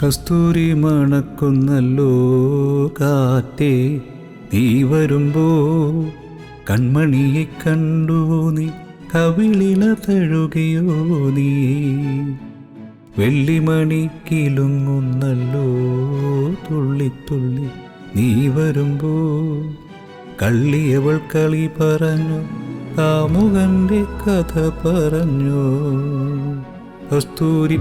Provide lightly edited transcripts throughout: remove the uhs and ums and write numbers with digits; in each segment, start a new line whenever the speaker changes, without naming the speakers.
കസ്തൂരി മണക്കുന്നല്ലോ കാറ്റേ, നീ വരുമ്പോ കൺമണിയെ കണ്ടു നീ, കവിളില തഴുകിയോ നീ. വെള്ളിമണി കിലുങ്ങുന്നല്ലോ തുള്ളിത്തുള്ളി, നീ വരുമ്പോ കള്ളിയവൾ കളി പറഞ്ഞു, കാമുകന്റെ കഥ പറഞ്ഞു. കസ്തൂരി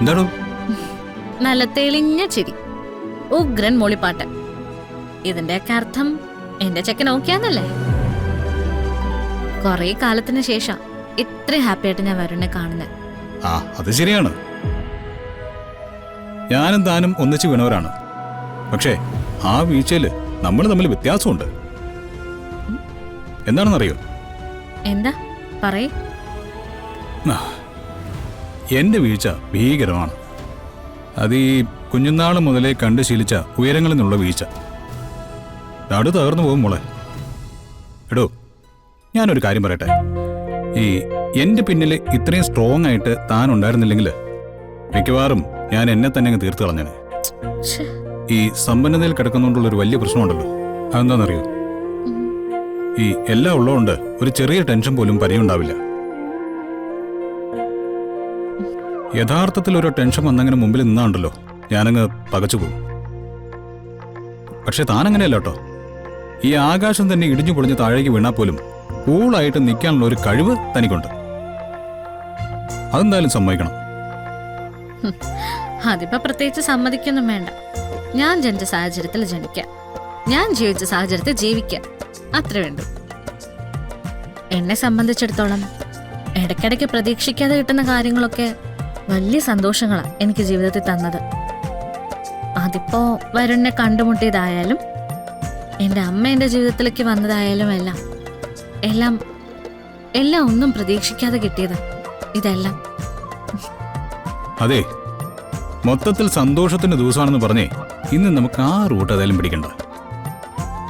എന്താണോ?
നല്ല തെളിഞ്ഞ ചിരി, ഉഗ്രൻ മൊളിപ്പാട്ട്. ഇതിന്റെയൊക്കെ അർത്ഥം എന്റെ ചെക്കൻ ഓക്കെയാന്നല്ലേ? കൊറേ കാലത്തിന് ശേഷം ഇത്ര ഹാപ്പി ആയിട്ട് ഞാൻ വരുണെ കാണുന്നത്.
അത് ശരിയാണ്. ഞാനും താനും ഒന്നിച്ച് വീണവരാണ്. പക്ഷേ ആ വീഴ്ചയില് നമ്മൾ തമ്മിൽ വ്യത്യാസമുണ്ട്. എന്താണെന്നറിയോ?
എന്താ പറയേ?
എന്റെ വീഴ്ച ഭീകരമാണ്. അത് ഈ കുഞ്ഞുനാള് മുതലേ കണ്ടു ശീലിച്ച ഉയരങ്ങളിൽ നിന്നുള്ള വീഴ്ച. നടു തകർന്നു പോകും മോളെ. എടോ, ഞാനൊരു കാര്യം പറയട്ടെ. ഈ എന്റെ പിന്നിൽ ഇത്രയും സ്ട്രോങ് ആയിട്ട് താൻ ഉണ്ടായിരുന്നില്ലെങ്കിൽ മിക്കവാറും ഞാൻ എന്നെ തന്നെ അങ്ങ് തീർത്തു കളഞ്ഞേനെ. ഈ സമ്പന്നതയിൽ കിടക്കുന്നതുകൊണ്ടുള്ളൊരു വലിയ പ്രശ്നമുണ്ടല്ലോ, അതെന്താണെന്നറിയോ? ഈ എല്ലാം ഉള്ളതുകൊണ്ട് ഒരു ചെറിയ ടെൻഷൻ പോലും പരിയുണ്ടാവില്ല. യഥാർത്ഥത്തിൽ ഒരു ടെൻഷൻ വന്നങ്ങനെ മുമ്പിൽ നിന്നാണ്ടല്ലോ ഞാനങ്ങ് പകച്ചു പോകും. പക്ഷെ താനങ്ങനെയല്ല കേട്ടോ. ഈ ആകാശം തന്നെ ഇടിഞ്ഞു പൊളിഞ്ഞ് താഴേക്ക് വീണാൽ പോലും കൂളായിട്ട് നിൽക്കാനുള്ള ഒരു കഴിവ് തനിക്കുണ്ട്. അതെന്തായാലും സമ്മതിക്കണം.
അതിപ്പോ പ്രത്യേകിച്ച് സമ്മതിക്കൊന്നും വേണ്ട. ഞാൻ ജനിച്ച സാഹചര്യത്തിൽ ജനിക്കാം, ഞാൻ ജീവിച്ച സാഹചര്യത്തിൽ ജീവിക്കാം, അത്ര വേണ്ടു. എന്നെ സംബന്ധിച്ചിടത്തോളം ഇടയ്ക്കിടയ്ക്ക് പ്രതീക്ഷിക്കാതെ കിട്ടുന്ന കാര്യങ്ങളൊക്കെ വലിയ സന്തോഷങ്ങളാണ് എനിക്ക് ജീവിതത്തിൽ തന്നത്. അതിപ്പോ വരുണിനെ കണ്ടുമുട്ടിയതായാലും എൻ്റെ അമ്മ എൻ്റെ ജീവിതത്തിലേക്ക് വന്നതായാലും എല്ലാം ഒന്നും പ്രതീക്ഷിക്കാതെ കിട്ടിയതാ ഇതെല്ലാം.
അതെ, മൊത്തത്തിൽ സന്തോഷത്തിന്റെ ദിവസമാണെന്ന് പറഞ്ഞേ ഇന്ന് നമുക്ക് ആ റൂട്ട് ഏതായാലും പിടിക്കണ്ട.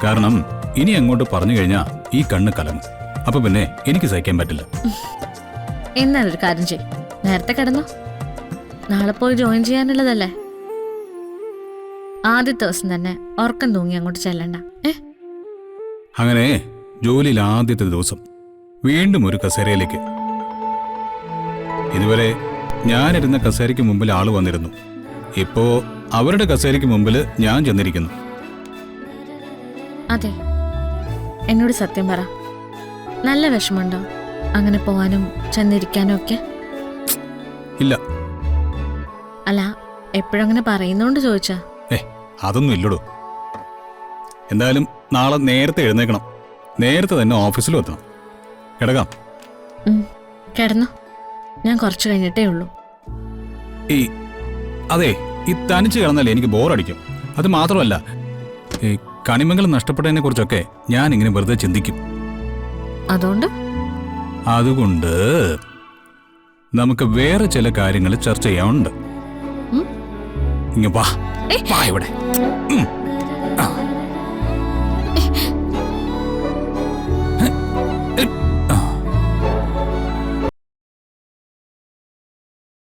കാരണം ഇനി അങ്ങോട്ട് പറഞ്ഞു കഴിഞ്ഞാൽ ഈ കണ്ണ് കലങ്ങും. അപ്പൊ പിന്നെ എനിക്ക് സഹിക്കാൻ പറ്റില്ല.
എന്നാലൊരു കാര്യം ചെയ്യും, നേരത്തെ കിടന്നോ. നാളെ പോയി ജോയിൻ ചെയ്യാനുള്ളതല്ലേ. ആദ്യത്തെ ദിവസം തന്നെ ഉറക്കം തൂങ്ങി അങ്ങോട്ട് ചെല്ലണ്ട.
അങ്ങനെ ജോലിയിൽ ആദ്യത്തെ ദിവസം വീണ്ടും ഒരു കസേരയിലേക്ക്. ഇതുവരെ ഞാനിരുന്ന കസേരയ്ക്ക് മുമ്പിൽ ആള് വന്നിരുന്നു. ഇപ്പോ അവരുടെ കസേരയ്ക്ക് മുമ്പിൽ ഞാൻ ചെന്നിരിക്കുന്നു.
അതെ, എന്നോട് സത്യം പറ, നല്ല വിഷമമുണ്ടോ അങ്ങനെ പോവാനും ചെന്നിരിക്കാനും ഒക്കെ?
ഇല്ല.
അല്ല, എപ്പോഴങ്ങനെ പറയുന്നോണ്ട് ചോദിച്ചാ?
അതൊന്നും ഇല്ലടോ. എന്തായാലും നാളെ നേരത്തെ എഴുന്നേക്കണം, നേരത്തെ തന്നെ ഓഫീസിലും എത്തണം. കിടക്കാം.
കിടന്നു, ഞാൻ കുറച്ച് കഴിഞ്ഞിട്ടേ ഉള്ളൂ.
അതെ, ഈ തനിച്ച് കിടന്നാലേ എനിക്ക് ബോറടിക്കും. അത് മാത്രമല്ല, ഈ കണിമംഗലം നഷ്ടപ്പെട്ടതിനെ കുറിച്ചൊക്കെ ഞാൻ ഇങ്ങനെ വെറുതെ ചിന്തിക്കും. അതുകൊണ്ട് നമുക്ക് വേറെ ചില കാര്യങ്ങൾ ചർച്ച ചെയ്യാനുണ്ട്. ഇങ്ങ വാ ഇവിടെ.